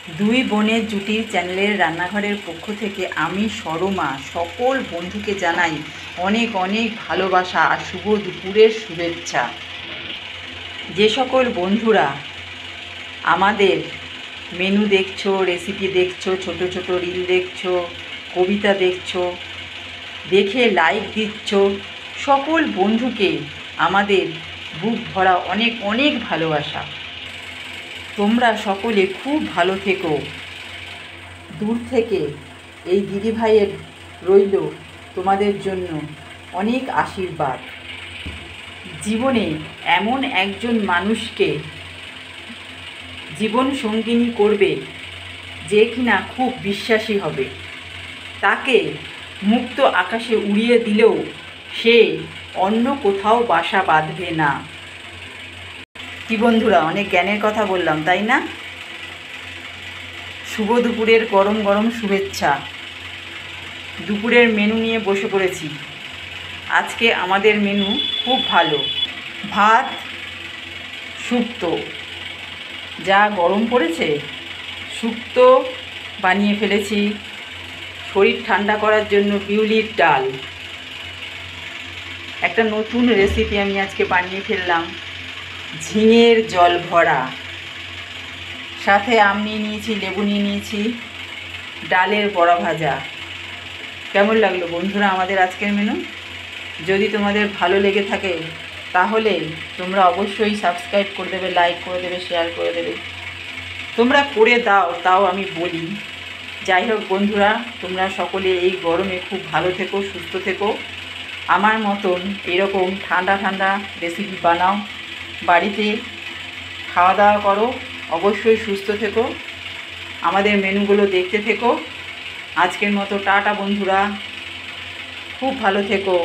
দুই বোনের জুটির চ্যানেলের রান্নাঘরের পক্ষ থেকে আমি সরমা সকল বন্ধুকে জানাই অনেক অনেক ভালোবাসা আর শুভ দুপুরের শুভেচ্ছা। যে সকল বন্ধুরা আমাদের মেনু দেখছো, রেসিপি দেখছো, ছোট ছোট রিল দেখছো, কবিতা দেখছো, দেখে লাইক দিচ্ছ, সকল বন্ধুকে আমাদের বুক ভরা অনেক অনেক ভালোবাসা। তোমরা সকলে খুব ভালো থেকো। দূর থেকে এই দিদিভাইয়ের রইল তোমাদের জন্য অনেক আশীর্বাদ। জীবনে এমন একজন মানুষকে জীবন সঙ্গিনী করবে যে কিনা খুব বিশ্বাসী হবে। তাকে মুক্ত আকাশে উড়িয়ে দিলেও সে অন্য কোথাও বাসা বাঁধবে না। কি বন্ধুরা, অনেক জ্ঞানের কথা বললাম, তাই না? শুভ দুপুরের গরম গরম শুভেচ্ছা। দুপুরের মেনু নিয়ে বসে পড়েছি। আজকে আমাদের মেনু খুব ভালো। ভাত, শুক্তো, যা গরম পড়েছে শুক্তো বানিয়ে ফেলেছি। শরীর ঠান্ডা করার জন্য বিউলির ডাল, একটা নতুন রেসিপি আমি আজকে বানিয়ে ফেললাম, ঝিঙের জল ভরা। সাথে আম নিয়ে নিয়েছি, লেবু নিয়ে নিয়েছি, ডালের বড়া ভাজা। কেমন লাগলো বন্ধুরা আমাদের আজকের মেনু? যদি তোমাদের ভালো লেগে থাকে তাহলে তোমরা অবশ্যই সাবস্ক্রাইব করে দেবে, লাইক করে দেবে, শেয়ার করে দেবে। তোমরা করে দাও, তাও আমি বলি। যাই হোক বন্ধুরা, তোমরা সকলে এই গরমে খুব ভালো থেকো, সুস্থ থেকো। আমার মতন এরকম ঠান্ডা ঠান্ডা রেসিপি বানাও, বাড়িতে খাওয়া দাওয়া করো, অবশ্যই সুস্থ থেকো। আমাদের মেনুগুলো দেখতে থেকো। আজকের মতো টাটা বন্ধুরা, খুব ভালো থেকো।